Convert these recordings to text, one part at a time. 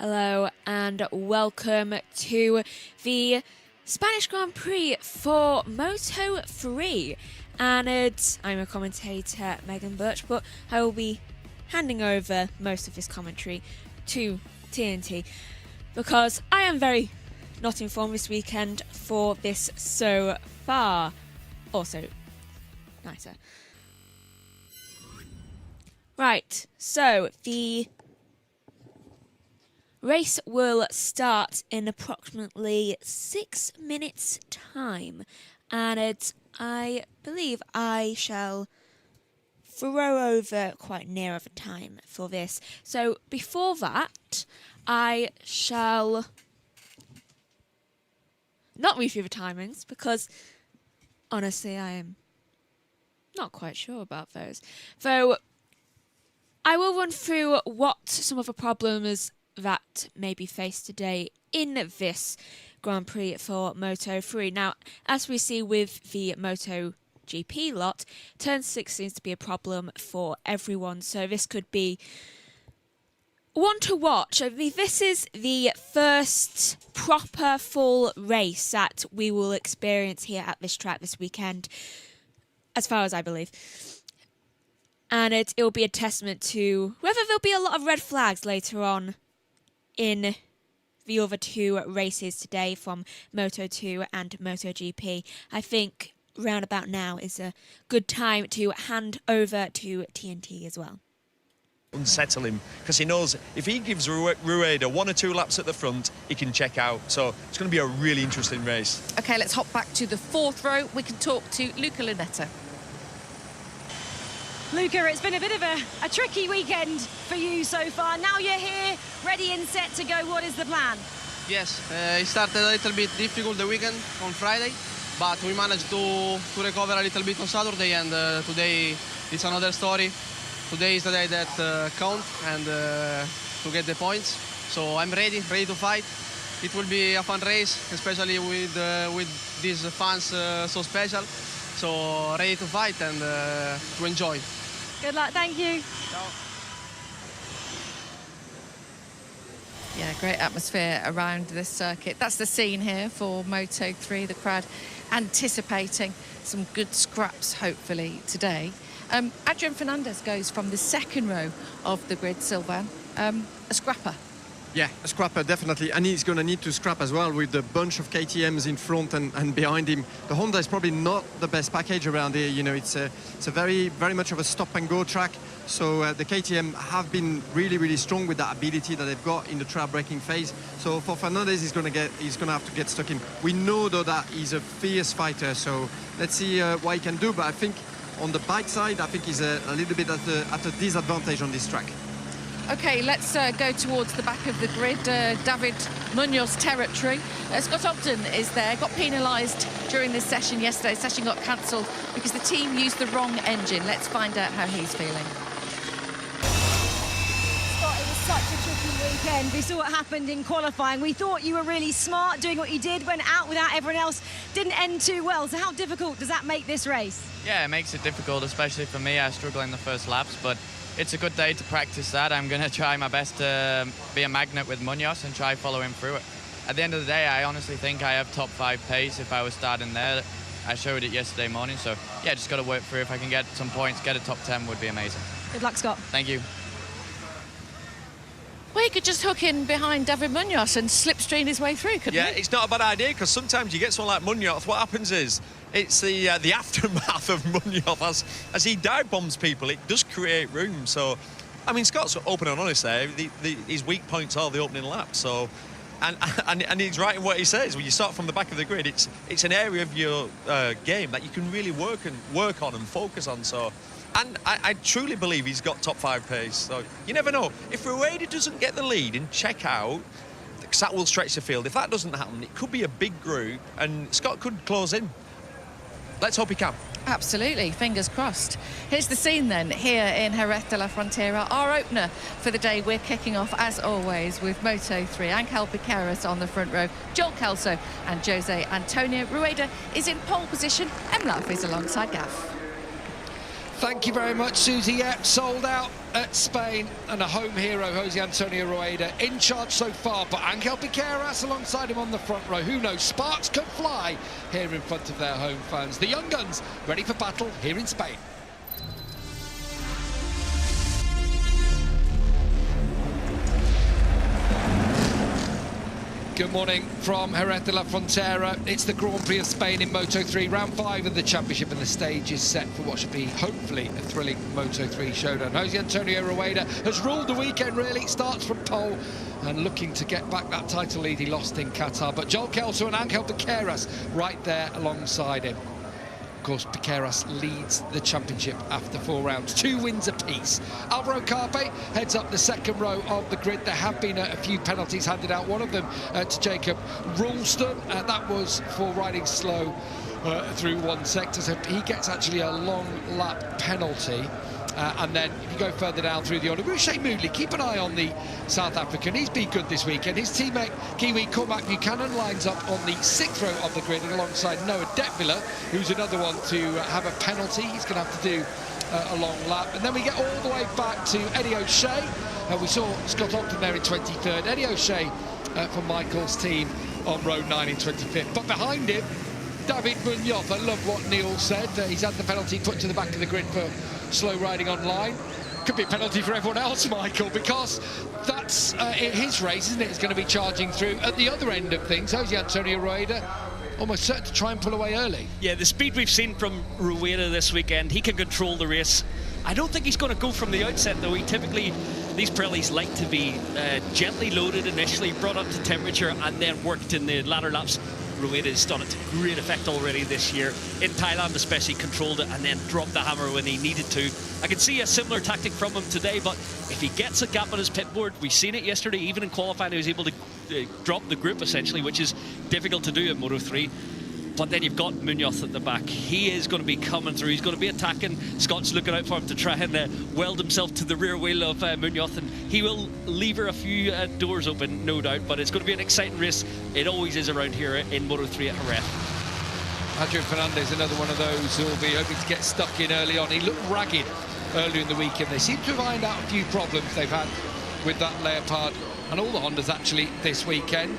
Hello and welcome to the Spanish Grand Prix for Moto3. And I'm a commentator, Megan Birch, but I will be handing over most of this commentary to TNT because I am very not informed this weekend for this so far. Also, nicer. Right, so the race will start in approximately 6 minutes' time, and I believe I shall throw over quite near of a time for this. So before that, I shall not read through the timings because honestly I am not quite sure about those. Though I will run through what some of the problems that may be faced today in this Grand Prix for Moto3. Now, as we see with the MotoGP lot, turn 6 seems to be a problem for everyone, so this could be one to watch. I mean, this is the first proper full race that we will experience here at this track this weekend, as far as I believe. And it will be a testament to whether there'll be a lot of red flags later on in the other two races today from Moto2 and MotoGP. I think round about now is a good time to hand over to TNT as well. Unsettle him, because he knows if he gives Rueda 1 or 2 laps at the front, he can check out. So it's going to be a really interesting race. OK, let's hop back to the 4th row. We can talk to Luca Lunetta. Luca, it's been a bit of a tricky weekend for you so far. Now you're here, ready and set to go. What is the plan? Yes, it started a little bit difficult the weekend on Friday, but we managed to recover a little bit on Saturday, and today it's another story. Today is the day that count and to get the points. So I'm ready to fight. It will be a fun race, especially with these fans so special. So ready to fight and to enjoy. Good luck, thank you. Ciao. Yeah, great atmosphere around this circuit. That's the scene here for Moto3, the crowd anticipating some good scraps, hopefully, today. Adrian Fernandez goes from the 2nd row of the grid, Sylvain. A scrapper. Yeah, a scrapper, definitely. And he's going to need to scrap as well with a bunch of KTMs in front and behind him. The Honda is probably not the best package around here. You know, it's a very much of a stop-and-go track. So the KTM have been really strong with that ability that they've got in the track braking phase. So for Fernandez, he's going to have to get stuck in. We know, though, that he's a fierce fighter. So let's see what he can do. But I think on the bike side, I think he's a little bit at a disadvantage on this track. OK, let's go towards the back of the grid, David Munoz territory. Scott Ogden is there, got penalised during this session yesterday. Session got cancelled because the team used the wrong engine. Let's find out how he's feeling. Scott, it was such a tricky weekend. We saw what happened in qualifying. We thought you were really smart doing what you did, went out without everyone else, didn't end too well. So how difficult does that make this race? Yeah, it makes it difficult, especially for me. I struggle in the first laps, but it's a good day to practice that. I'm going to try my best to be a magnet with Munoz and try follow him through it. At the end of the day, I honestly think I have top 5 pace if I was starting there. I showed it yesterday morning, so yeah, just got to work through. If I can get some points, get a top 10 would be amazing. Good luck, Scott. Thank you. Well, he could just hook in behind David Munoz and slipstream his way through, couldn't he? Yeah, it's not a bad idea, because sometimes you get someone like Munoz, what happens is it's the aftermath of Munoz. As he dive bombs people, it does create room. So, I mean, Scott's open and honest there. His weak points are the opening lap. So, and he's right in what he says. When you start from the back of the grid, it's an area of your game that you can really work on and focus on. So, and I truly believe he's got top 5 pace. So you never know. If Rueda doesn't get the lead and check out, because that will stretch the field. If that doesn't happen, it could be a big group, and Scott could close in. Let's hope he can. Absolutely, fingers crossed. Here's the scene then, here in Jerez de la Frontera, our opener for the day. We're kicking off, as always, with Moto3. Angel Piqueras on the front row, Joel Kelso and Jose Antonio. Rueda is in pole position, M. Love is alongside Gav. Thank you very much, Susie. Yep, sold out at Spain, and a home hero, Jose Antonio Rueda, in charge so far, but Angel Piqueras alongside him on the front row. Who knows, sparks could fly here in front of their home fans. The Young Guns ready for battle here in Spain. Good morning from Jerez de la Frontera. It's the Grand Prix of Spain in Moto3, round 5 of the championship, and the stage is set for what should be, hopefully, a thrilling Moto3 showdown. Jose Antonio Rueda has ruled the weekend, really. Starts from pole and looking to get back that title lead he lost in Qatar. But Joel Kelso and Angel Piqueras right there alongside him. Of course, Piqueras leads the championship after 4 rounds, 2 wins apiece. Alvaro Carpe heads up the second row of the grid. There have been a few penalties handed out, one of them to Jacob Ralston. That was for riding slow through one sector, so he gets actually a long lap penalty. And then if you go further down through the order, Boucher Moodley, keep an eye on the South African. He's been good this weekend. His teammate, Kiwi Cormac Buchanan, lines up on the 6th row of the grid alongside Noah Detwiller, who's another one to have a penalty. He's going to have to do a long lap. And then we get all the way back to Eddie O'Shea. We saw Scott Ogden there in 23rd. Eddie O'Shea from Michael's team on row 9 in 25th. But behind him, David Munoz. I love what Neil said. He's had the penalty put to the back of the grid for slow riding online. Could be a penalty for everyone else, Michael, because that's his race, isn't it? It's going to be charging through. At the other end of things, Jose Antonio Rueda almost certain to try and pull away early. Yeah, the speed we've seen from Rueda this weekend, he can control the race. I don't think he's going to go from the outset, though. He typically, these Pirellis like to be gently loaded initially, brought up to temperature, and then worked in the latter laps. Rueda has done it to great effect already this year. In Thailand especially, controlled it and then dropped the hammer when he needed to. I can see a similar tactic from him today, but if he gets a gap on his pit board, we've seen it yesterday, even in qualifying, he was able to drop the group essentially, which is difficult to do in Moto3. But then you've got Munoz at the back. He is going to be coming through. He's going to be attacking. Scott's looking out for him to try and weld himself to the rear wheel of Munoz, and he will lever a few doors open, no doubt. But it's going to be an exciting race. It always is around here in Moto3 at Jerez. Adrian Fernandez, another one of those who will be hoping to get stuck in early on. He looked ragged earlier in the weekend. They seem to have ironed out a few problems they've had with that Leopard and all the Hondas actually this weekend.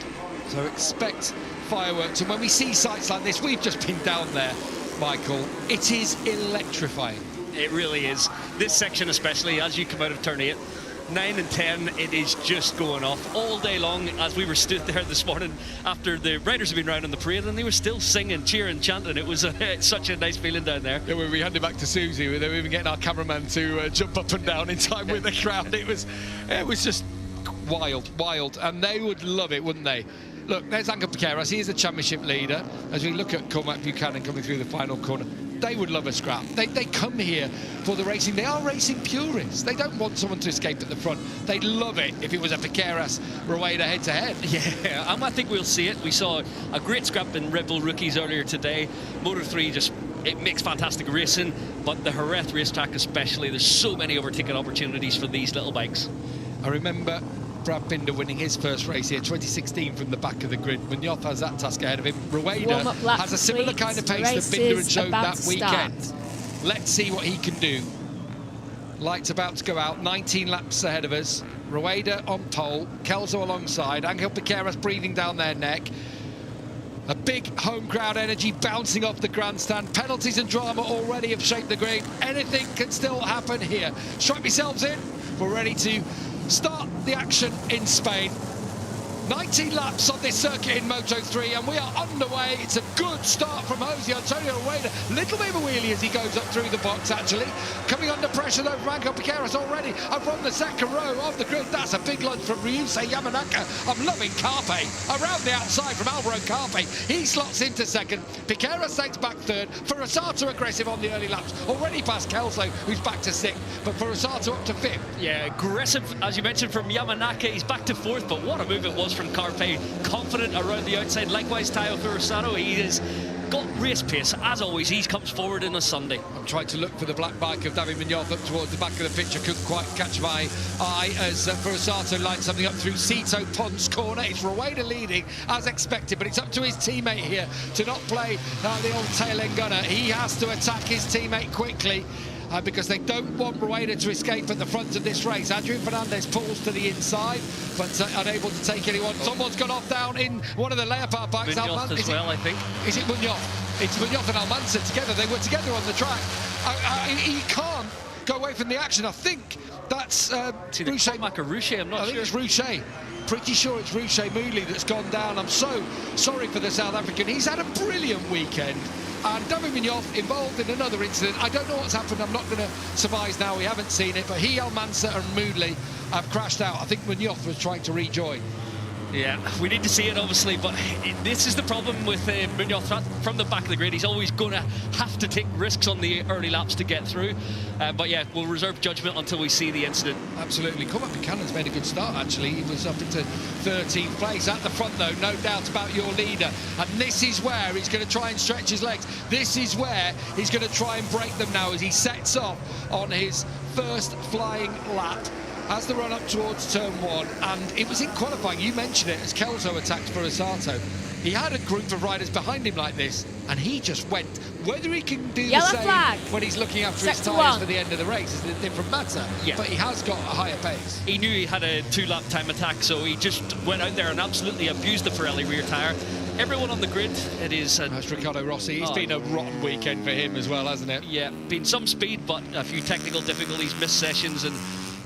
So expect fireworks, and when we see sights like this, we've just been down there, Michael, it is electrifying. It really is. This section especially, as you come out of turn 8, 9 and 10, it is just going off all day long. As we were stood there this morning after the riders have been round on the parade, and they were still singing, cheering, chanting. It was such a nice feeling down there. Yeah, when we handed back to Susie, they were even getting our cameraman to jump up and down in time with the crowd. It was just wild, and they would love it, wouldn't they? Look, there's Angel Piqueras. He is the championship leader. As we look at Cormac Buchanan coming through the final corner, they would love a scrap. They come here for the racing. They are racing purists. They don't want someone to escape at the front. They'd love it if it was a Piqueras Rueda head-to-head. Yeah, I think we'll see it. We saw a great scrap in Red Bull rookies earlier today. Moto3 it makes fantastic racing, but the Jerez racetrack especially, there's so many overtaking opportunities for these little bikes. I remember Brad Binder winning his first race here, 2016, from the back of the grid. Munoz has that task ahead of him. Rueda has a similar kind of pace that Binder had showed that weekend. Let's see what he can do. Lights about to go out, 19 laps ahead of us. Rueda on pole, Kelso alongside, Angel Piqueras breathing down their neck. A big home crowd energy bouncing off the grandstand. Penalties and drama already have shaped the green. Anything can still happen here. Strap yourselves in. We're ready to start the action in Spain. 19 laps on this circuit in Moto3, and we are underway. It's a good start from Jose Antonio Rueda. Little bit of a wheelie as he goes up through the box, actually. Coming under pressure, though, from Angel Piqueras already. And from the second row of the grid, that's a big lunge from Ryusei Yamanaka. I'm loving Carpe. Around the outside from Alvaro Carpe. He slots into second. Piqueras takes back third. Furusato aggressive on the early laps. Already past Kelso, who's back to sixth. But Furusato up to fifth. Yeah, aggressive, as you mentioned, from Yamanaka. He's back to fourth, but what a move it was from Carpe, confident around the outside. Likewise, Tayo Furusato, he has got race pace. As always, he comes forward in a Sunday. I'm trying to look for the black bike of David Munoz up towards the back of the picture. Couldn't quite catch my eye as Furusato lines something up through Sito Pond's corner. It's Rueda leading as expected, but it's up to his teammate here to not play the old tail end gunner. He has to attack his teammate quickly. because they don't want Rueda to escape at the front of this race. Adrian Fernandez pulls to the inside, but unable to take anyone. Someone's gone off down in one of the Leopard bikes. Munoz as well, I think. Is it Munoz? It's Munoz and Almanza together. They were together on the track. He can't go away from the action. I think that's Cormac or Rouchet, I'm not sure. I think it's Rouchet. Pretty sure it's Rouchet Moodley that's gone down. I'm so sorry for the South African. He's had a brilliant weekend. And David Munoz involved in another incident. I don't know what's happened. I'm not going to surmise now. We haven't seen it. But he, Almanza and Moodley have crashed out. I think Munoz was trying to rejoin. Yeah, we need to see it, obviously, but this is the problem with Munoz from the back of the grid. He's always going to have to take risks on the early laps to get through. But yeah, we'll reserve judgment until we see the incident. Absolutely. Cormac Buchanan's made a good start, actually. He was up into 13th place. At the front, though, no doubt about your leader. And this is where he's going to try and stretch his legs. This is where he's going to try and break them now as he sets off on his first flying lap. As the run up towards turn 1, and it was in qualifying, you mentioned it, as Kelso attacked for Osato. He had a group of riders behind him like this, and he just went. Whether he can do the same when he's looking after his tyres for the end of the race is a different matter, but he has got a higher pace. He knew he had a 2-lap time attack, so he just went out there and absolutely abused the Pirelli rear tyre. Everyone on the grid, it is... That's Riccardo Rossi. It's been a rotten weekend for him as well, hasn't it? Yeah, been some speed, but a few technical difficulties, missed sessions, and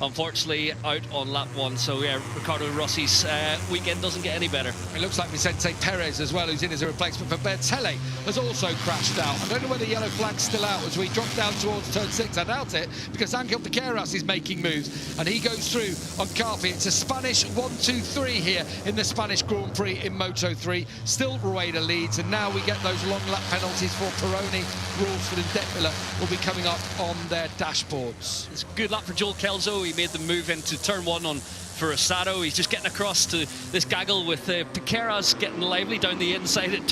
unfortunately out on lap 1. So yeah, Riccardo Rossi's weekend doesn't get any better. It looks like Vicente Perez as well, who's in as a replacement for Bertelli, has also crashed out. I don't know whether the yellow flag's still out as we drop down towards turn 6. I doubt it, because Angel Piqueras is making moves, and he goes through on Carpi. It's a Spanish 1-2-3 here in the Spanish Grand Prix in Moto3. Still Rueda leads, and now we get those long lap penalties for Peroni, Ralston and Detmiller will be coming up on their dashboards. It's a good lap for Joel Kelso. He made the move into turn 1 on for Osato. He's just getting across to this gaggle with Piqueras getting lively down the inside at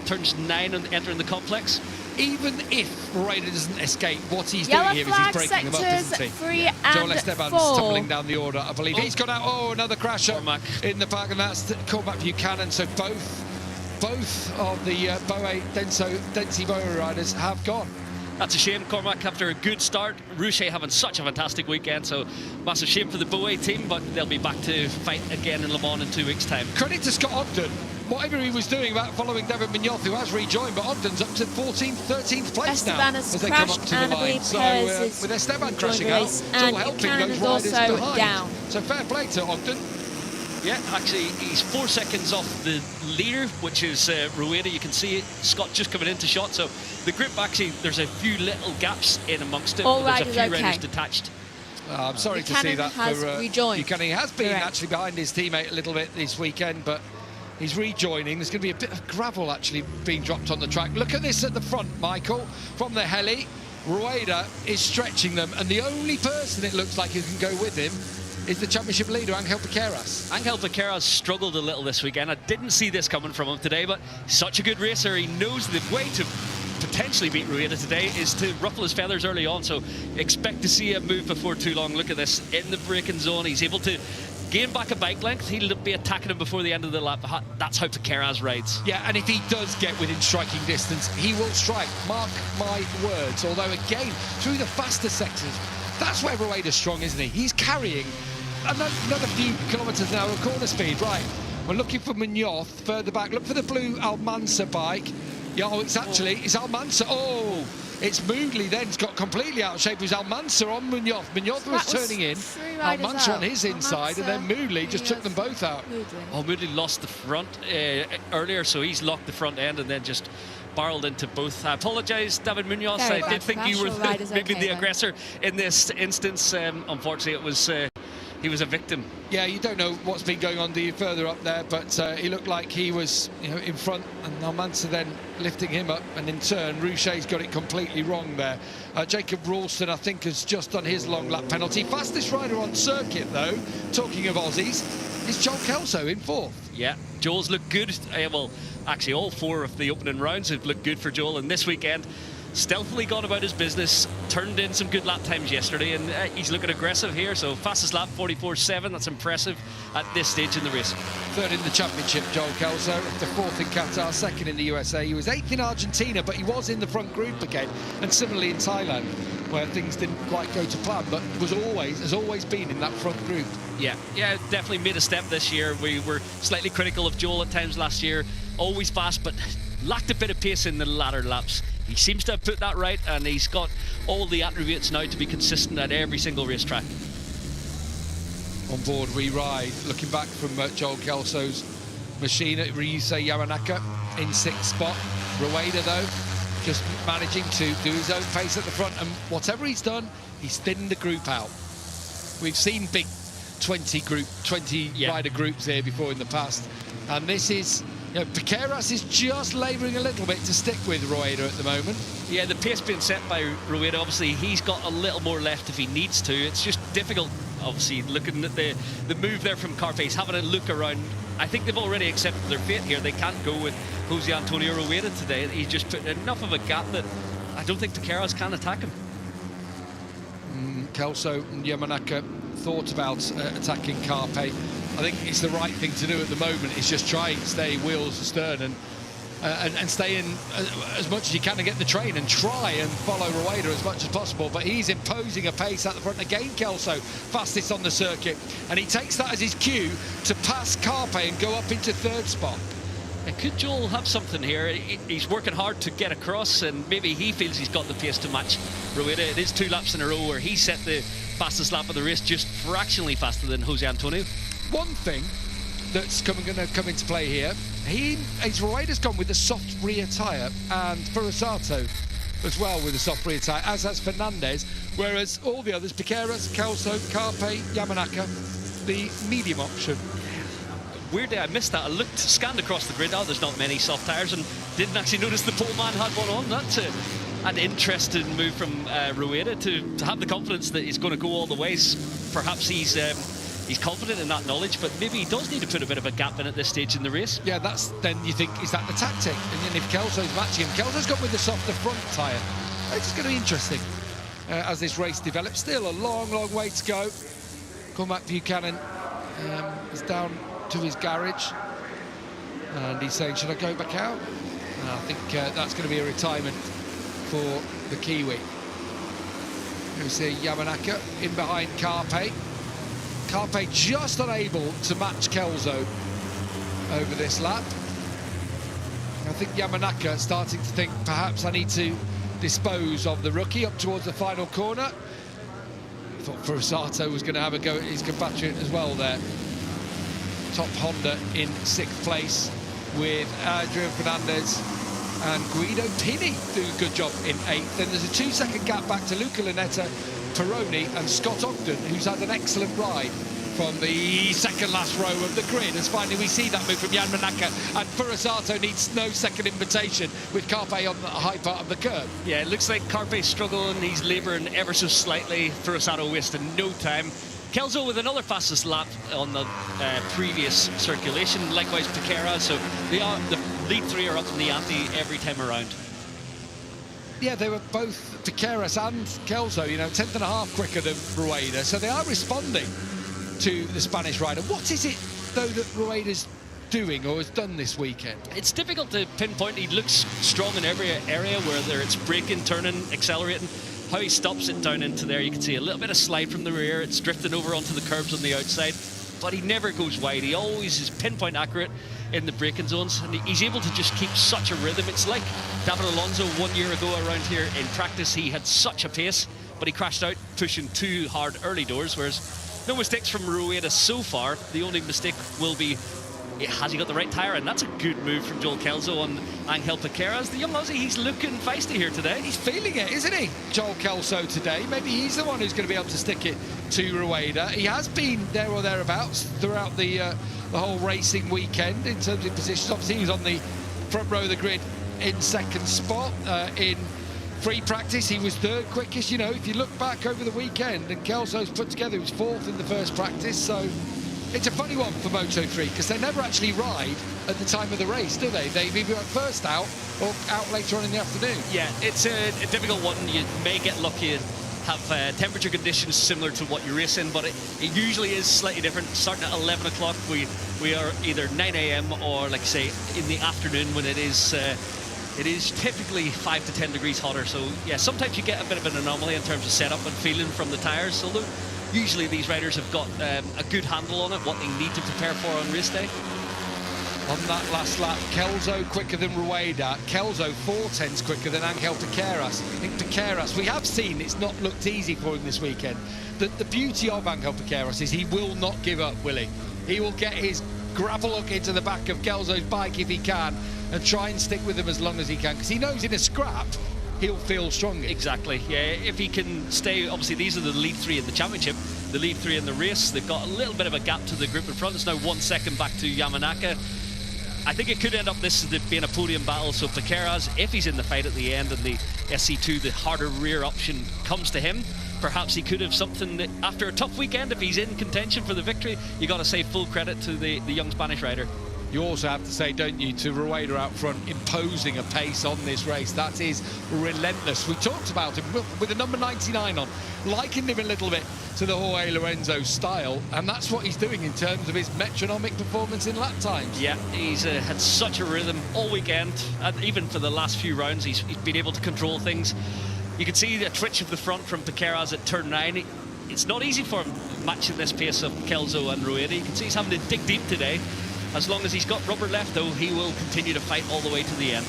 turns 9 and entering the complex. Even if Rueda doesn't escape, what he's doing here is he's breaking them up, isn't he? 3 and Joel Esteban's 4. tumbling down the order, I believe. He's got out. Oh, another crasher in the pack, and that's Cormac Buchanan. So both of the Densi Boa riders have gone. That's a shame. Cormac, after a good start, Rouchet having such a fantastic weekend, so massive shame for the Boa team, but they'll be back to fight again in Le Mans in 2 weeks' time. Credit to Scott Ogden. Whatever he was doing about following David Munoz, who has rejoined, but Ogden's up to 14th, 13th place Esteban now has as they come up crashed, to the and I line. believe So Perez with Esteban is crashing out, it's all and helping Buchanan those is riders also behind. down. So fair play to Ogden. Yeah, actually, he's 4 seconds off the leader, which is Rueda. You can see it. Scott just coming into shot. So the group, actually, there's a few little gaps in amongst it. All there's a riders few okay. riders detached. I'm sorry to Buchanan see that has for rejoined. Buchanan. He has been Correct. actually behind his teammate a little bit this weekend, but he's rejoining. There's going to be a bit of gravel actually being dropped on the track. Look at this at the front, Michael, from the heli. Rueda is stretching them, and the only person it looks like who can go with him is the championship leader, Angel Piqueras. Angel Piqueras struggled a little this weekend. I didn't see this coming from him today, but such a good racer. He knows the way to potentially beat Rueda today is to ruffle his feathers early on, so expect to see a move before too long. Look at this, in the braking zone. He's able to gain back a bike length. He'll be attacking him before the end of the lap. That's how Piqueras rides. Yeah, and if he does get within striking distance, he will strike. Mark my words. Although, again, through the faster sectors, that's where Rueda's strong, isn't he? He's carrying another few kilometres an hour of corner speed. Right, we're looking for Munoz further back. Look for the blue Almanza bike. Yeah, oh, it's Almanza. Oh, it's Moodley then. It's got completely out of shape. It was Almanza on Munoz. Munoz was turning in. Almanza on his inside, and then Moodley just took them both out. Oh, Moodley lost the front earlier, so he's locked the front end and then just barreled into both. I apologise, David Munoz. I did think you were maybe the aggressor in this instance. Unfortunately, it was he was a victim. Yeah, you don't know what's been going on further up there, but he looked like he was, in front, and Almanza then lifting him up, and in turn, Rouchet's got it completely wrong there. Jacob Ralston, I think, has just done his long lap penalty. Fastest rider on circuit, though, talking of Aussies, is Joel Kelso in 4th. Yeah, Joel's looked good. Well, actually, all 4 of the opening rounds have looked good for Joel, and this weekend, stealthily gone about his business, turned in some good lap times yesterday, and he's looking aggressive here. So fastest lap, 44.7. That's impressive at this stage in the race. 3rd in the championship, Joel Kelso. After 4th in Qatar, 2nd in the USA. He was 8th in Argentina, but he was in the front group again, and similarly in Thailand. where things didn't quite go to plan, but has always been in that front group. Yeah, definitely made a step this year. We were slightly critical of Joel at times last year. Always fast, but lacked a bit of pace in the latter laps. He seems to have put that right, and he's got all the attributes now to be consistent at every single racetrack. On board we ride, looking back from Joel Kelso's machine at Ryusei Yamanaka in 6th spot. Rueda, though, just managing to do his own pace at the front, and whatever he's done, he's thinned the group out. We've seen big 20 rider groups here before in the past, and this is, you know, Piqueras is just labouring a little bit to stick with Rueda at the moment. Yeah, the pace being set by Rueda, obviously he's got a little more left if he needs to. It's just difficult, obviously, looking at the move there from Carpace, having a look around. I think they've already accepted their fate here. They can't go with Jose Antonio Rueda today. He's just put enough of a gap that I don't think Piqueras can attack him. Kelso and Yamanaka thought about attacking Carpe. I think it's the right thing to do at the moment. It's just try and stay wheels astern and stay in as much as you can and get the train and try and follow Rueda as much as possible. But he's imposing a pace at the front again. Kelso fastest on the circuit, and he takes that as his cue to pass Carpe and go up into 3rd spot. Could Joel have something here? He's working hard to get across, and maybe he feels he's got the pace to match Rueda. It is 2 laps in a row where he set the fastest lap of the race, just fractionally faster than Jose Antonio. One thing that's going to come into play here, Rueda's gone with the soft rear tyre, and Furusato as well with a soft rear tyre, as has Fernandez, whereas all the others, Piqueras, Kelso, Carpe, Yamanaka, the medium option. Weirdly, I missed that. I scanned across the grid. Oh, there's not many soft tyres, and didn't actually notice the pole man had one on. That's an interesting move from Rueda to have the confidence that he's going to go all the ways. Perhaps he's confident in that knowledge, but maybe he does need to put a bit of a gap in at this stage in the race. Yeah, then you think, is that the tactic? And then if Kelso's matching him, Kelso's got with the softer front tyre. It's going to be interesting as this race develops. Still a long, long way to go. Cormac Buchanan is down to his garage, and he's saying, should I go back out? And I think that's going to be a retirement for the Kiwi. You see Yamanaka in behind Carpe. Carpe just unable to match Kelso over this lap. I think Yamanaka starting to think, perhaps I need to dispose of the rookie up towards the final corner. I thought Furusato was going to have a go at his compatriot as well there. Top Honda in 6th place with Adrian Fernandez and Guido Pini do a good job in 8th. Then there's a 2-second gap back to Luca Lunetta, Peroni and Scott Ogden, who's had an excellent ride from the second last row of the grid. As finally we see that move from Yamanaka, and Furusato needs no second invitation with Carpe on the high part of the curve. Yeah, it looks like Carpe's struggling. He's labouring ever so slightly. Furusato wasting no time. Kelso with another fastest lap on the previous circulation, likewise Piqueras, so the lead 3 are up to the ante every time around. Yeah, they were both, Piqueras and Kelso, you know, 10th and a half quicker than Rueda, so they are responding to the Spanish rider. What is it, though, that Rueda's doing or has done this weekend? It's difficult to pinpoint. He looks strong in every area, whether it's braking, turning, accelerating. How he stops it down into there, you can see a little bit of slide from the rear. It's drifting over onto the curbs on the outside, but he never goes wide. He always is pinpoint accurate in the braking zones, and he's able to just keep such a rhythm. It's like David Alonso 1 year ago around here in practice. He had such a pace, but he crashed out pushing too hard early doors, whereas no mistakes from Rueda so far. The only mistake will be, has he got the right tyre? And that's a good move from Joel Kelso on Angel Piqueras. The young Aussie, he's looking feisty here today. He's feeling it, isn't he, Joel Kelso today? Maybe he's the one who's going to be able to stick it to Rueda. He has been there or thereabouts throughout the whole racing weekend in terms of positions. Obviously, he was on the front row of the grid in 2nd spot. In free practice, he was 3rd quickest. You know, if you look back over the weekend, and Kelso's put together, he was 4th in the first practice, so it's a funny one for Moto3 because they never actually ride at the time of the race, do they? They either first out or out later on in the afternoon. Yeah, it's a difficult one. You may get lucky and have temperature conditions similar to what you race in, but it usually is slightly different. Starting at 11 o'clock, we are either 9 a.m. or, like I say, in the afternoon when it is it is typically 5 to 10 degrees hotter. So yeah, sometimes you get a bit of an anomaly in terms of setup and feeling from the tyres. So usually these riders have got a good handle on it, what they need to prepare for on race day. On that last lap, Kelso quicker than Rueda. Kelso 4/10 quicker than Angel Piqueras. I think Piqueras, we have seen it's not looked easy for him this weekend. The beauty of Angel Piqueras is he will not give up, will he? He will get his gravel hook into the back of Kelso's bike if he can and try and stick with him as long as he can, because he knows in a scrap he'll feel stronger. Exactly, yeah. If he can stay, obviously these are the lead 3 in the championship, the lead 3 in the race. They've got a little bit of a gap to the group in front. It's now 1 second back to Yamanaka. I think it could end up this being a podium battle. So Piqueras, if he's in the fight at the end and the SC2, the harder rear option, comes to him, perhaps he could have something that, after a tough weekend, if he's in contention for the victory, you got to say full credit to the young Spanish rider. You also have to say, don't you, to Rueda out front, imposing a pace on this race. That is relentless. We talked about him with the number 99 on, likened him a little bit to the Jorge Lorenzo style, and that's what he's doing in terms of his metronomic performance in lap times. Yeah, he's had such a rhythm all weekend, and even for the last few rounds, he's been able to control things. You can see the twitch of the front from Piqueras at turn 9. It's not easy for him matching this pace of Kelso and Rueda. You can see he's having to dig deep today. As long as he's got rubber left, though, he will continue to fight all the way to the end.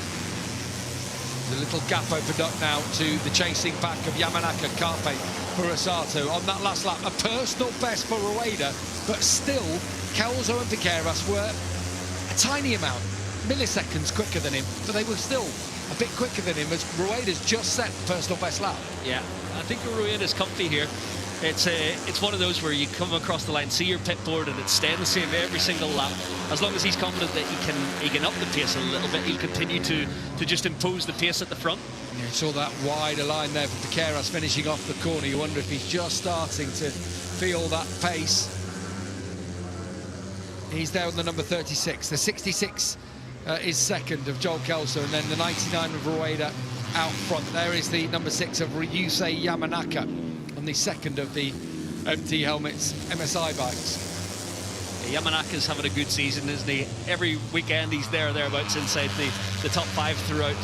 The little gap opened up now to the chasing pack of Yamanaka, Carpe, Furusato. On that last lap, a personal best for Rueda, but still, Kelso and Piqueras were a tiny amount, milliseconds quicker than him, but they were still a bit quicker than him as Rueda's just set personal best lap. Yeah, I think Rueda's comfy here. It's one of those where you come across the line, see your pit board, and it's staying the same every single lap. As long as he's confident that he can up the pace a little bit, he'll continue to just impose the pace at the front. Yeah, you saw that wider line there for Piqueras finishing off the corner. You wonder if he's just starting to feel that pace. He's there on the number 36. The 66 is second of Joel Kelso, and then the 99 of Rueda out front. There is the number 6 of Ryusei Yamanaka on the second of the empty helmets MSI bikes. Yeah, Yamanaka's having a good season, isn't he? Every weekend he's thereabouts inside the top 5 throughout.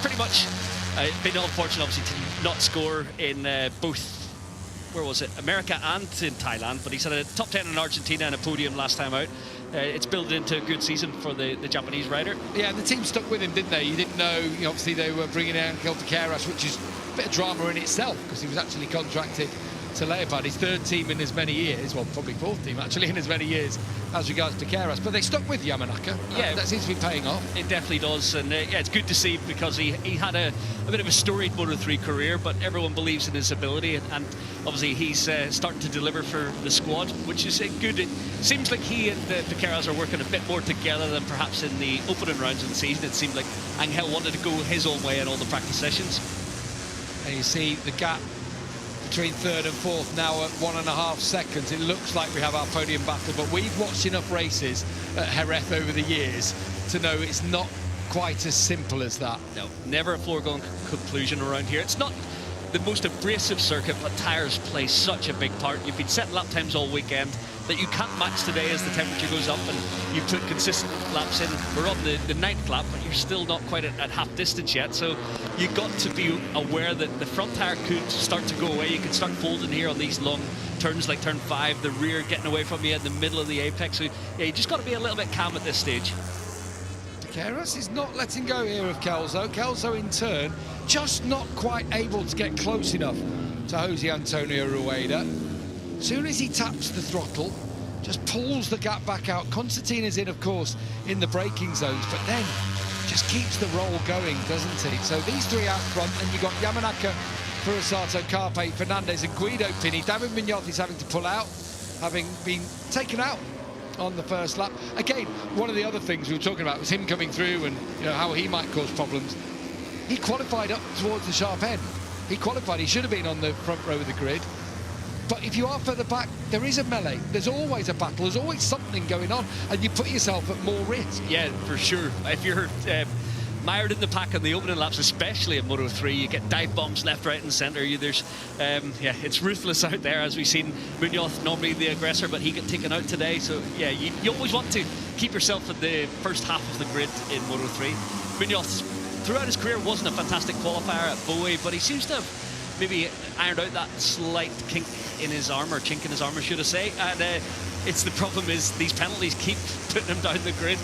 Pretty much been unfortunate, obviously, to not score in both, where was it, America and in Thailand, but he's had a top 10 in Argentina and a podium last time out. It's built into a good season for the Japanese rider. Yeah, the team stuck with him, didn't they? You didn't know, obviously they were bringing in Angel Piqueras, which is a bit of drama in itself, because he was actually contracted to Leopard, his 3rd team in as many years, well, probably 4th team actually in as many years as regards to Piqueras, but they stuck with Yamanaka. Yeah, that seems to be paying off. It definitely does, and yeah, it's good to see, because he had a bit of a storied Moto3 career, but everyone believes in his ability, and obviously he's starting to deliver for the squad, which is good. It seems like he and Piqueras are working a bit more together than perhaps in the opening rounds of the season. It seemed like Angel wanted to go his own way in all the practice sessions. And you see the gap between 3rd and 4th now at 1.5 seconds. It looks like we have our podium battle, but we've watched enough races at Jerez over the years to know it's not quite as simple as that. No, never a foregone conclusion around here. It's not the most abrasive circuit, but tyres play such a big part. You've been setting lap times all weekend that you can't match today as the temperature goes up, and you put consistent laps in. We're on the 9th lap, but you're still not quite at half distance yet, so you've got to be aware that the front tyre could start to go away. You can start folding here on these long turns like turn 5, the rear getting away from you in the middle of the apex, so yeah, you just got to be a little bit calm at this stage. Piqueras is not letting go here of Kelso. Kelso in turn just not quite able to get close enough to Jose Antonio Rueda. As soon as he taps the throttle, just pulls the gap back out. Constantine is in, of course, in the braking zones, but then just keeps the roll going, doesn't he? So these 3 out front, and you've got Yamanaka, Furusato, Carpe, Fernandez and Guido Pini. David Munoz is having to pull out, having been taken out on the first lap. Again, one of the other things we were talking about was him coming through and how he might cause problems. He qualified up towards the sharp end. He qualified, he should have been on the front row of the grid. But if you are further back, there is a melee. There's always a battle. There's always something going on, and you put yourself at more risk. Yeah, for sure. If you're mired in the pack on the opening laps, especially in Moto3, you get dive bombs left, right, and centre. There's, yeah, it's ruthless out there, as we've seen. Munoz, normally the aggressor, but he got taken out today. So yeah, you always want to keep yourself at the first half of the grid in Moto3. Munoz throughout his career wasn't a fantastic qualifier at Bowie, but he seems to have maybe ironed out that slight kink in his armour, chink in his armour, should I say. And it's the problem is these penalties keep putting him down the grid.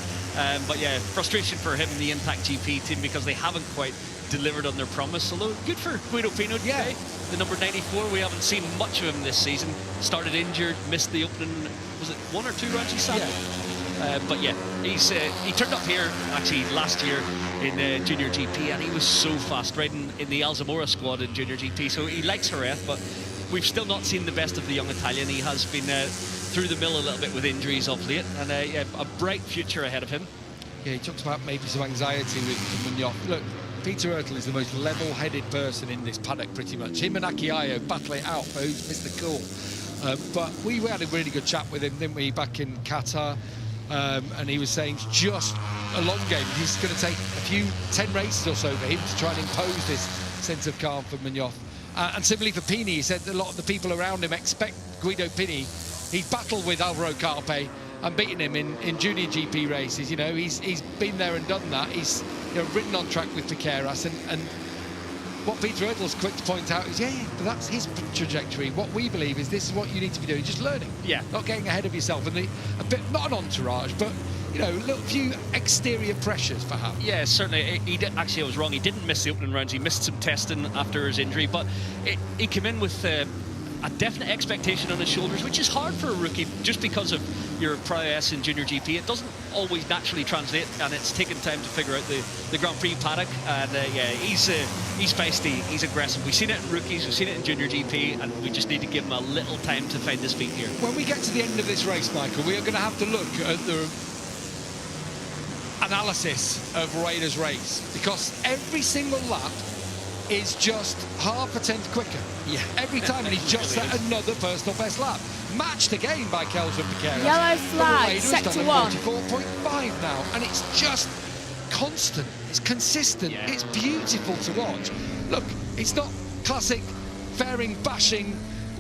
But yeah, frustration for him and the Impact GP team because they haven't quite delivered on their promise. Although good for Guido Pino today. The number 94, we haven't seen much of him this season. Started injured, missed the opening, was it 1 or 2 rounds he sat? But yeah, he turned up here actually last year in Junior GP, and he was so fast riding in the Alzamora squad in Junior GP. So he likes Jerez, but we've still not seen the best of the young Italian. He has been through the mill a little bit with injuries of late, and yeah, a bright future ahead of him. Yeah, he talks about maybe some anxiety with Munoz. Look, Peter Hürtel is the most level-headed person in this paddock, pretty much. Him and Akiayo battle it out for who's missed the call. But we had a really good chat with him, didn't we, back in Qatar? And he was saying it's just a long game. He's going to take a few 10 races or so for him to try and impose this sense of calm for Munoz. And similarly for Pini, he said a lot of the people around him expect Guido Pini. He's battled with Alvaro Carpe and beaten him in junior GP races. You know, he's been there and done that. He's ridden on track with Piqueras, and what Peter Hürtel's quick to point out is, but that's his trajectory. What we believe is this is what you need to be doing, just learning. Yeah. Not getting ahead of yourself. And a bit, not an entourage, but, you know, a little few exterior pressures, perhaps. Yeah, certainly. Actually, I was wrong. He didn't miss the opening rounds. He missed some testing after his injury, but he came in with a definite expectation on his shoulders, which is hard for a rookie just because of your prowess in Junior GP. It doesn't always naturally translate, and it's taken time to figure out the Grand Prix paddock. And yeah, he's feisty, he's aggressive. We've seen it in rookies, we've seen it in Junior GP, and we just need to give him a little time to find his feet here. When we get to the end of this race, Michael, we are going to have to look at the analysis of Rueda's race, because every single lap is just half a tenth quicker. Yeah. Every time, and he's just set another personal best lap. Matched again by Kelso Piqueras. Yellow flag, sector 1. 44.5 now, and it's just constant. It's consistent. Yeah. It's beautiful to watch. Look, it's not classic fairing, bashing,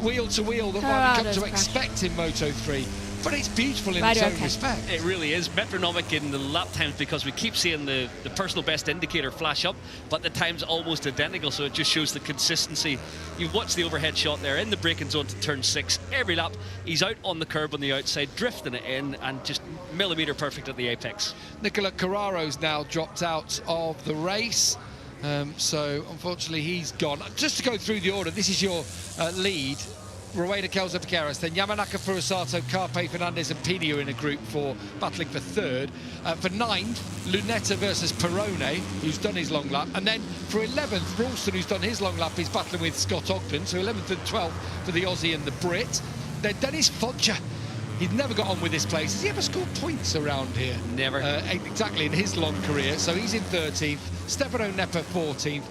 wheel to wheel that one come to expect in Moto3. But it's beautiful in its own respect. It really is. Metronomic in the lap times, because we keep seeing the personal best indicator flash up, but the time's almost identical, so it just shows the consistency. You've watched the overhead shot there in the braking zone to turn 6. Every lap, he's out on the curb on the outside, drifting it in, and just millimetre perfect at the apex. Nicola Carraro's now dropped out of the race. So, unfortunately, he's gone. Just to go through the order, this is your lead. Rueda, Kelso Piqueras, then Yamanaka, Furusato, Carpe, Fernandez and Pini are in a group for battling for 3rd. For 9th, Lunetta versus Perrone, who's done his long lap. And then for 11th, Ralston, who's done his long lap, is battling with Scott Ogden. So 11th and 12th for the Aussie and the Brit. Then Dennis Foggia. He's never got on with this place. Has he ever scored points around here? Never. Exactly, in his long career. So he's in 13th. Stefano Nepa, 14th.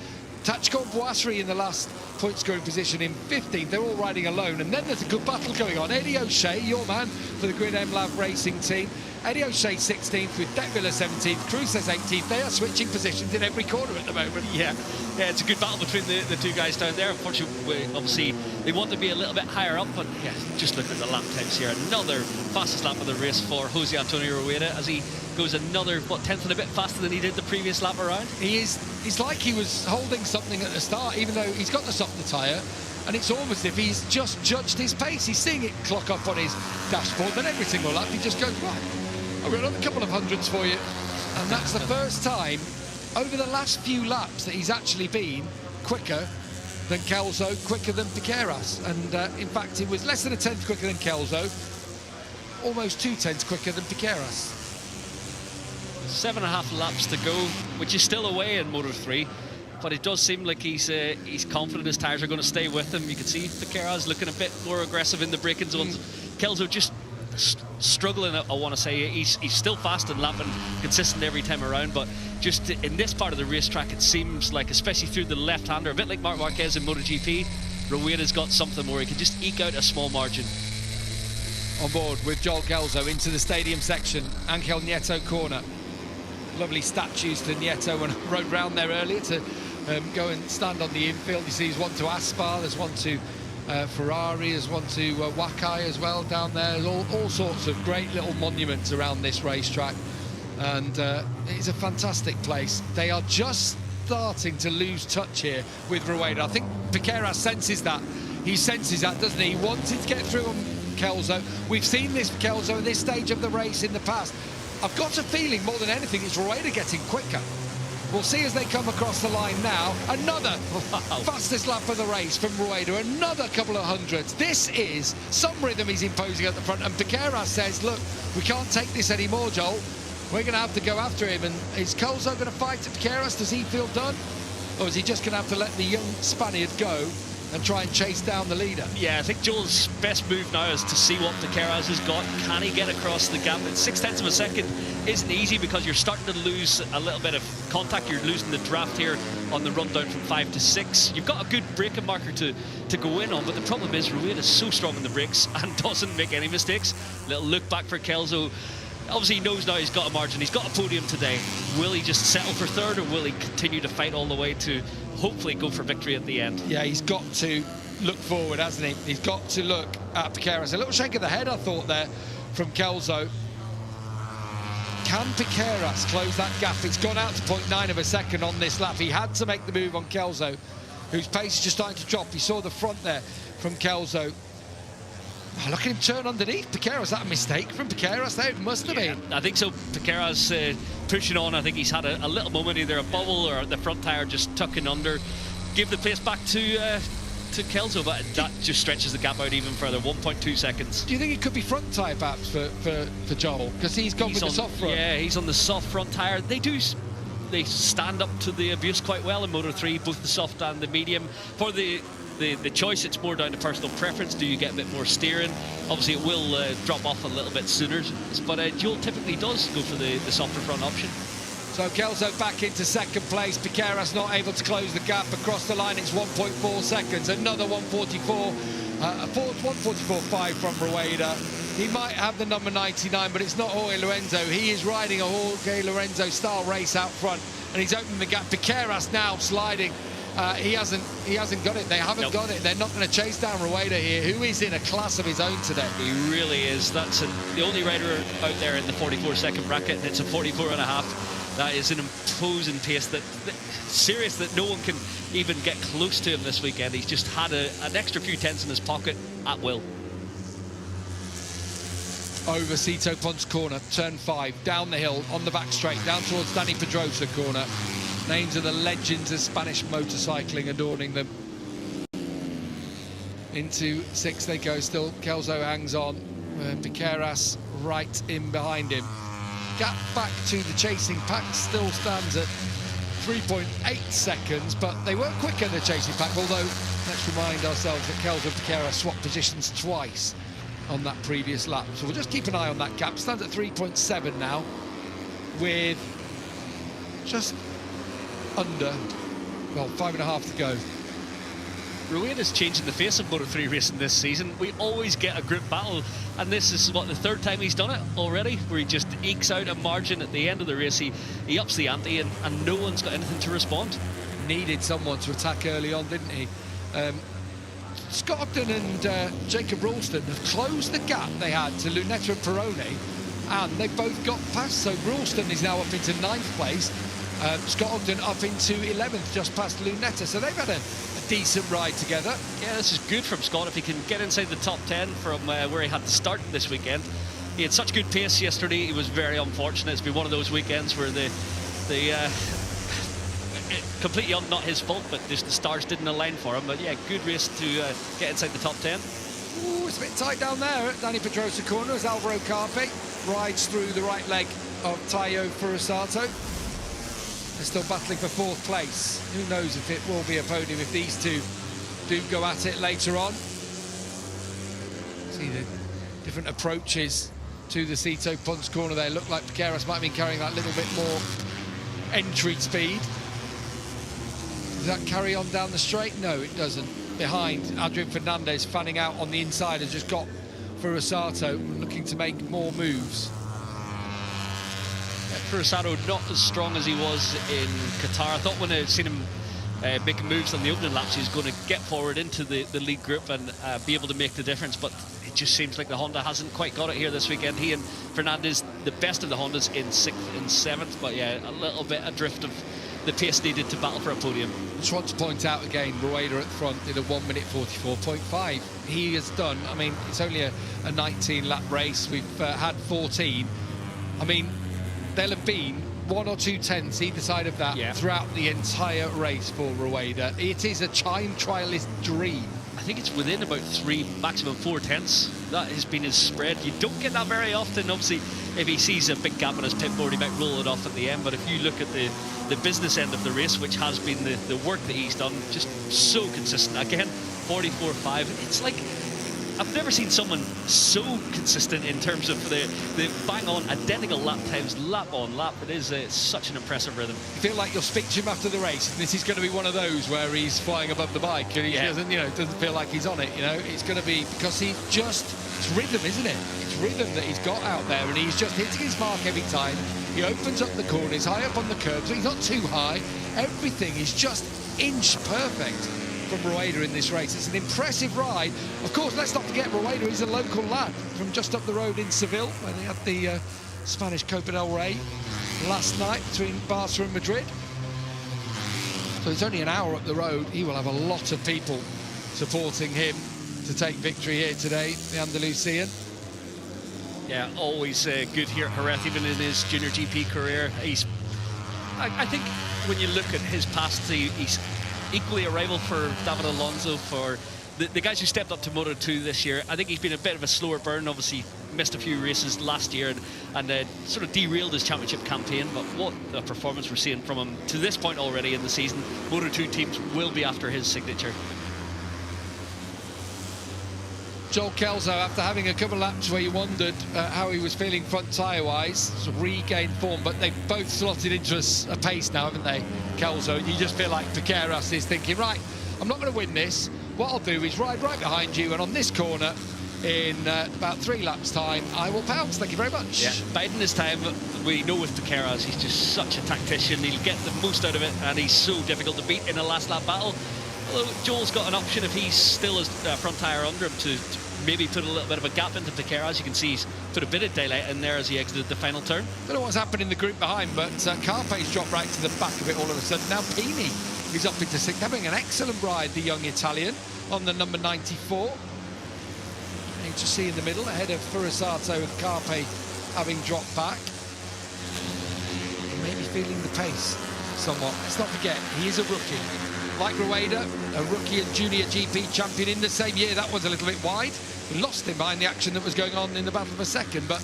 Tachkon Boisserie in the last point-scoring position in 15th. They're all riding alone. And then there's a good battle going on. Eddie O'Shea, your man for the Grid MLAV racing team. Eddie O'Shea 16th with Detwiller 17th. Cruz says 18th. They are switching positions in every corner at the moment. Yeah, it's a good battle between the two guys down there. Unfortunately, obviously, they want to be a little bit higher up, but yeah, just look at the lap times here. Another fastest lap of the race for Jose Antonio Rueda as he goes another, 10th and a bit faster than he did the previous lap around. It's like he was holding something at the start, even though he's got the softer tyre, and it's almost as if he's just judged his pace. He's seeing it clock up on his dashboard, then every single lap he just goes, right, I've got another couple of hundreds for you. And that's the first time over the last few laps that he's actually been quicker than Kelso, quicker than Piqueras. And in fact, it was less than a tenth quicker than Kelso, almost 2 tenths quicker than Piqueras. 7.5 laps to go, which is still away in Moto3, but it does seem like he's confident his tyres are going to stay with him. You can see Piqueras looking a bit more aggressive in the braking zones. Kelso just struggling, I want to say. He's still fast and lapping consistent every time around, but just in this part of the racetrack, it seems like, especially through the left-hander, a bit like Marc Marquez in MotoGP, Rueda's got something where he can just eke out a small margin. On board with Joel Kelso into the stadium section, Angel Nieto corner. Lovely statues to Nieto when I rode round there earlier to go and stand on the infield. You see there's one to Aspar, there's one to Ferrari, there's one to Wakai as well down there. There's all sorts of great little monuments around this racetrack. And it's a fantastic place. They are just starting to lose touch here with Rueda. I think Piqueras senses that. He senses that, doesn't he? He wanted to get through on Kelso. We've seen this Kelso at this stage of the race in the past. I've got a feeling more than anything it's Rueda getting quicker. We'll see as they come across the line now. Another fastest lap of the race from Rueda. Another couple of hundreds. This is some rhythm he's imposing at the front. And Piqueras says, look, we can't take this anymore, Joel. We're going to have to go after him. And is Kelso going to fight Piqueras? Does he feel done? Or is he just going to have to let the young Spaniard go and try and chase down the leader? Yeah, I think Joel's best move now is to see what Piqueras has got. Can he get across the gap? At 0.6 of a second isn't easy because you're starting to lose a little bit of contact. You're losing the draft here on the run down from 5 to 6. You've got a good braking marker to go in on, but the problem is Rueda is so strong on the brakes and doesn't make any mistakes. Little look back for Kelso. Obviously, he knows now he's got a margin. He's got a podium today. Will he just settle for third, or will he continue to fight all the way to hopefully go for victory at the end? Yeah, he's got to look forward, hasn't he? He's got to look at Piqueras. A little shake of the head, I thought, there from Kelso. Can Piqueras close that gap? It's gone out to 0.9 of a second on this lap. He had to make the move on Kelso, whose pace is just starting to drop. He saw the front there from Kelso. Oh, look at him turn underneath. Piqueras, is that a mistake from Piqueras there? It must have been. I think so. Piqueras pushing on. I think he's had a little moment, either a bubble or the front tyre just tucking under. Give the pace back to Kelso, but that just stretches the gap out even further. 1.2 seconds. Do you think it could be front tyre perhaps for Joel? Because he's gone with the soft front. Yeah, he's on the soft front tyre. They stand up to the abuse quite well in Moto3, both the soft and the medium. For the choice, it's more down to personal preference. Do you get a bit more steering? Obviously, it will drop off a little bit sooner, but Joel typically does go for the softer front option. So Kelso back into second place. Piqueras not able to close the gap across the line. It's 1.4 seconds. Another 1:44, 1:44.5 from Rueda. He might have the number 99, but it's not Jorge Lorenzo. He is riding a Jorge Lorenzo style race out front, and he's opening the gap. Piqueras now sliding. He hasn't got it. They haven't got it. They're not going to chase down Rueda here, who is in a class of his own today. He really is. That's the only rider out there in the 44-second bracket. It's a 44.5. That is an imposing pace that serious that no one can even get close to him this weekend. He's just had an extra few tenths in his pocket at will. Over Sito Ponce corner, turn 5, down the hill, on the back straight, down towards Dani Pedrosa corner. Names of the legends of Spanish motorcycling adorning them. Into 6 they go still. Kelso hangs on. Piqueras right in behind him. Gap back to the chasing pack still stands at 3.8 seconds, but they were quicker, the chasing pack, although let's remind ourselves that Kelso and Piqueras swapped positions twice on that previous lap. So we'll just keep an eye on that gap. Stands at 3.7 now, with just under, well, 5.5 to go. Rueda's changing the face of Moto3 racing this season. We always get a group battle, and this is, what, the 3rd time he's done it already, where he just ekes out a margin at the end of the race. He ups the ante, and no one's got anything to respond. Needed someone to attack early on, didn't he? Scott Ogden and Jacob Ralston have closed the gap they had to Lunetta and Perrone, and they both got past. So Ralston is now up into 9th place. Scott Ogden up into 11th, just past Lunetta. So they've had a decent ride together. Yeah, this is good from Scott if he can get inside the top 10 from where he had to start this weekend. He had such good pace yesterday. He was very unfortunate. It's been one of those weekends where the completely not his fault, but just the stars didn't align for him. But yeah, good race to get inside the top 10. Ooh, it's a bit tight down there at Dani Pedrosa corner as Alvaro Carpe rides through the right leg of Tayo Furusato. They're still battling for 4th place. Who knows if it will be a podium if these two do go at it later on. See the different approaches to the Sito Ponce corner there. Look like Piqueras might have been carrying that little bit more entry speed. Does that carry on down the straight? No, it doesn't. Behind, Adrian Fernandez fanning out on the inside has just got Furusato looking to make more moves. Furusato not as strong as he was in Qatar. I thought when I'd seen him making moves on the opening laps, he was going to get forward into the lead group and be able to make the difference, but just seems like the Honda hasn't quite got it here this weekend. He and Fernandez, the best of the Hondas, in 6th and 7th, but yeah, a little bit adrift of the pace needed to battle for a podium. Just want to point out again, Rueda at the front did a 1:44.5. He has done, I mean, it's only a 19-lap race. We've had 14. I mean, there'll have been 1 or 2 tenths either side of that throughout the entire race for Rueda. It is a time trialist dream. I think it's within about 3, maximum 4 tenths. That has been his spread. You don't get that very often. Obviously, if he sees a big gap on his pit board, he might roll it off at the end. But if you look at the business end of the race, which has been the work that he's done, just so consistent. Again, 44.5. It's like, I've never seen someone so consistent in terms of the bang-on identical lap times, lap on lap. It is such an impressive rhythm. You feel like you'll speak to him after the race, and this is going to be one of those where he's flying above the bike and he doesn't, doesn't feel like he's on it. It's going to be because he just, it's rhythm, isn't it? It's rhythm that he's got out there, and he's just hitting his mark every time. He opens up the corners, high up on the curbs, so he's not too high. Everything is just inch perfect from Rueda in this race. It's an impressive ride. Of course, let's not forget Rueda is a local lad from just up the road in Seville, where they had the Spanish Copa del Rey last night between Barca and Madrid. So it's only an hour up the road. He will have a lot of people supporting him to take victory here today, the Andalusian. Yeah, always good here at Jerez, even in his junior GP career. I think when you look at his past, he's equally a rival for David Alonso, for the guys who stepped up to Moto2 this year. I think he's been a bit of a slower burn, obviously missed a few races last year and sort of derailed his championship campaign, but what a performance we're seeing from him to this point already in the season. Moto2 teams will be after his signature. Joel Kelso, after having a couple of laps where you wondered how he was feeling front tyre-wise, sort of regained form, but they've both slotted into a pace now, haven't they, Kelso? You just feel like Piqueras is thinking, right, I'm not going to win this. What I'll do is ride right behind you, and on this corner, in about 3 laps' time, I will pounce. Thank you very much. Yeah, biding his time. We know with Piqueras, he's just such a tactician. He'll get the most out of it, and he's so difficult to beat in a last-lap battle. Although Joel's got an option if he's still his front tyre under him to maybe put a little bit of a gap into Piqueras. You can see he's put a bit of daylight in there as he exited the final turn. Don't know what's happened in the group behind, but Carpe's dropped right to the back of it all of a sudden. Now Pini is up into 6th, having an excellent ride, the young Italian, on the number 94. You just see in the middle, ahead of Furasato with Carpe having dropped back. Maybe feeling the pace somewhat. Let's not forget, he is a rookie. Like Rueda, a rookie and junior GP champion in the same year. That was a little bit wide. We lost him behind the action that was going on in the battle for second, but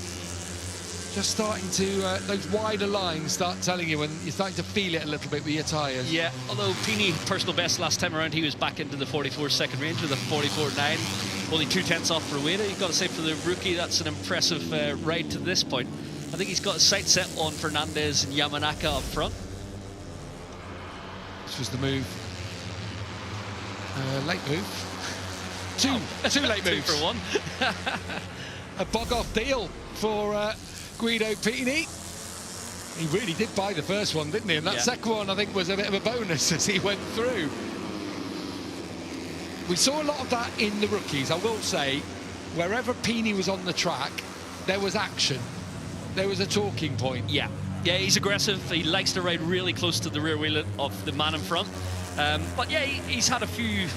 just starting to, those wider lines start telling you when you're starting to feel it a little bit with your tyres. Yeah, although Pini, personal best last time around, he was back into the 44 second range with a 44.9. Only 2 tenths off Rueda. You've got to say for the rookie, that's an impressive ride to this point. I think he's got his sights set on Fernandez and Yamanaka up front. This was the move. Late move. Two late moves. 2 for 1. A bog-off deal for Guido Pini. He really did buy the first one, didn't he? And that second one, I think, was a bit of a bonus as he went through. We saw a lot of that in the rookies, I will say. Wherever Pini was on the track, there was action. There was a talking point. Yeah, he's aggressive. He likes to ride really close to the rear wheel of the man in front. But yeah, he's had a few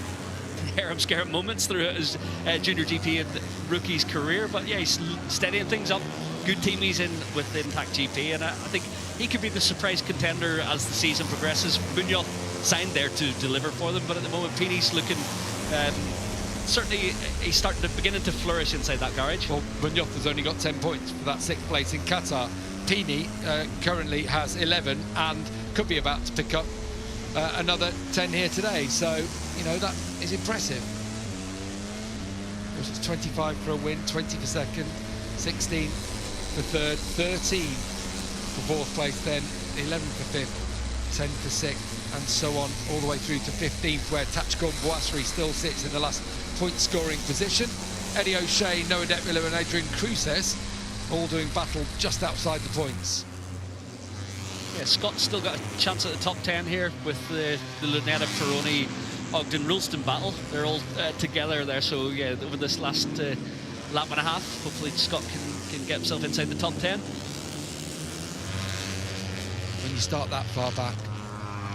harem-scarem moments throughout his junior GP and rookie's career. But yeah, he's steadying things up. Good team he's in with Impact GP, and I think he could be the surprise contender as the season progresses. Munoz signed there to deliver for them, but at the moment, Pini's looking certainly he's beginning to flourish inside that garage. Well, Munoz has only got 10 points for that 6th place in Qatar. Pini currently has 11 and could be about to pick up another 10 here today, so that is impressive. It was 25 for a win, 20 for second, 16 for third, 13 for 4th place, then 11 for 5th, 10 for 6th, and so on all the way through to 15th, where Tachkon Boisserie still sits in the last point scoring position. Eddie O'Shea, Noah Detwiller and Adrian Cruces all doing battle just outside the points. Yeah, Scott's still got a chance at the top 10 here with the Lunetta, Peroni, Ogden, Rulston battle. They're all together there, so yeah, over this last lap and a half. Hopefully Scott can get himself inside the top 10. When you start that far back,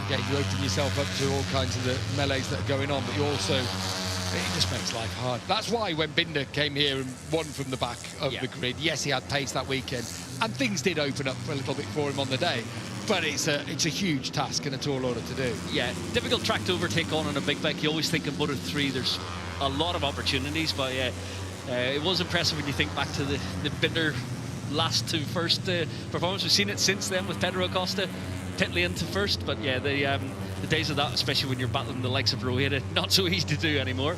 again, you open yourself up to all kinds of the melees that are going on, but you also, it just makes life hard. That's why when Binder came here and won from the back of the grid, yes, he had pace that weekend, and things did open up a little bit for him on the day, but it's a huge task and a tall order to do. Yeah, difficult track to overtake on a big bike. You always think of Moto3, there's a lot of opportunities, but yeah, it was impressive when you think back to the Binder last to first performance. We've seen it since then with Pedro Acosta, Titley into first, but yeah, the days of that, especially when you're battling the likes of Rueda, not so easy to do anymore.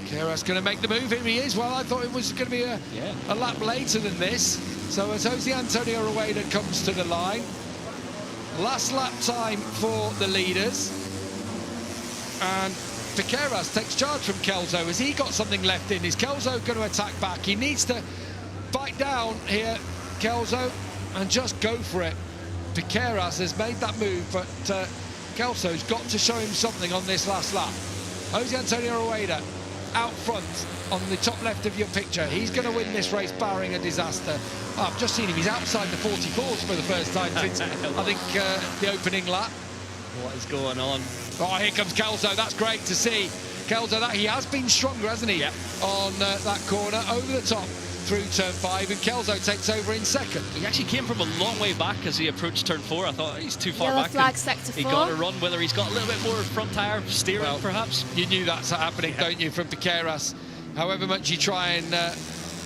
Keras going to make the move. Here he is. Well, I thought it was going to be a lap later than this. So as Jose Antonio Rueda comes to the line, last lap time for the leaders, and Piqueras takes charge from Kelso. Has he got something left in? Is Kelso going to attack back? He needs to bite down here, Kelso, and just go for it. Piqueras has made that move, but Kelso's got to show him something on this last lap. Jose Antonio Rueda out front on the top left of your picture. He's going to win this race barring a disaster. Oh, I've just seen him. He's outside the 44s for the first time since, I think, the opening lap. What is going on? Oh, here comes Kelso. That's great to see. Kelso, that he has been stronger, hasn't he? Yep. On that corner, over the top through turn 5, and Kelso takes over in second. He actually came from a long way back as he approached turn 4. I thought he's too far Yellow back. flag sector 4. He got a run, whether he's got a little bit more front tyre steering, perhaps. You knew that's happening, don't you, from Piqueras? However much you try and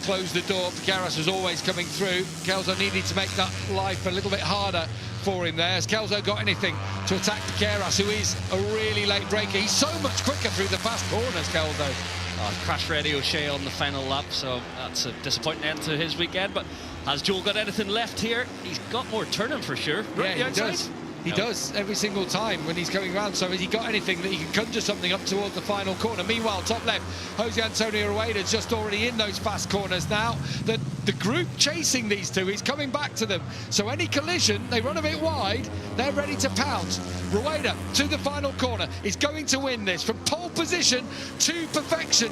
close the door, Piqueras was always coming through. Kelso needed to make that life a little bit harder for him there. Has Kelso got anything to attack Piqueras, who is a really late breaker? He's so much quicker through the fast corners, Kelso. Crash ready O'Shea on the final lap, so that's a disappointing end to his weekend. But has Joel got anything left here? He's got more turning for sure. Yeah, he does. He does every single time when he's coming around. So has he got anything that he can conjure something up towards the final corner? Meanwhile, top left, Jose Antonio Rueda's just already in those fast corners now. The group chasing these two is coming back to them. So any collision, they run a bit wide, they're ready to pounce. Rueda to the final corner is going to win this from pole position to perfection.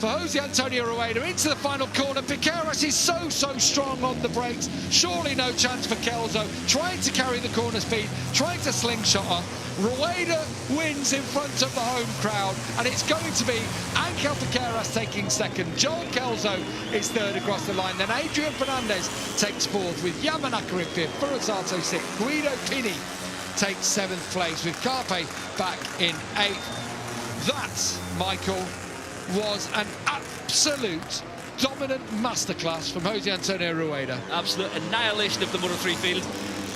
For Jose Antonio Rueda into the final corner. Piqueras is so strong on the brakes. Surely no chance for Kelso. Trying to carry the corner speed, trying to slingshot her. Rueda wins in front of the home crowd, and it's going to be Angel Piqueras taking second. Joel Kelso is third across the line. Then Adrian Fernandez takes fourth, with Yamanaka in fifth, Furusato sixth. Guido Pini takes seventh place, with Carpe back in eighth. That, Michael, was an absolute dominant masterclass from Jose Antonio Rueda. Absolute annihilation of the Moto3 field.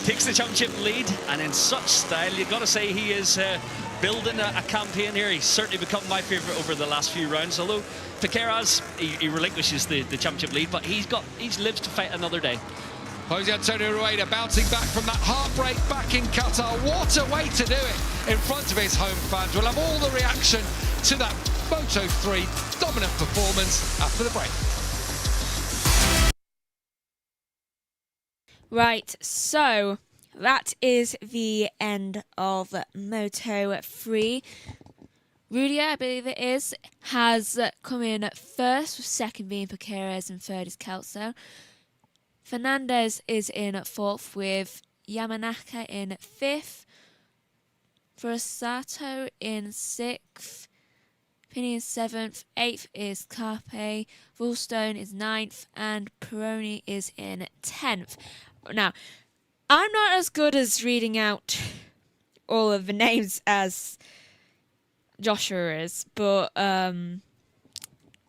Takes the championship lead, and in such style. You've got to say he is building a campaign here. He's certainly become my favourite over the last few rounds. Although Piqueras, he relinquishes the championship lead, but he lives to fight another day. Jose Antonio Rueda bouncing back from that heartbreak back in Qatar. What a way to do it in front of his home fans. We'll have all the reaction to that Moto3 dominant performance after the break. Right, so that is the end of Moto3. Rueda, I believe it is, has come in first, with second being Piqueras and third is Kelso. Fernandez is in fourth, with Yamanaka in fifth. Furusato in sixth. Pini is seventh. Eighth is Carpe. Woolstone is ninth. And Peroni is in 10th. Now, I'm not as good as reading out all of the names as Joshua is, but you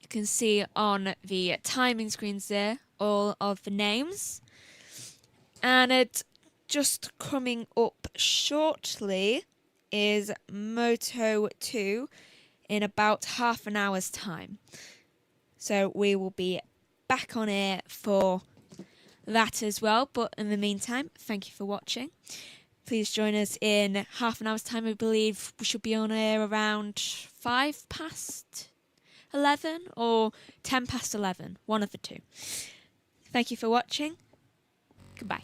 can see on the timing screens there all of the names, and it just coming up shortly is Moto2 in about half an hour's time, so we will be back on air for that as well. But in the meantime, thank you for watching. Please join us in half an hour's time. I believe we should be on air around 11:05 or 11:10, one of the two. Thank you for watching. Goodbye.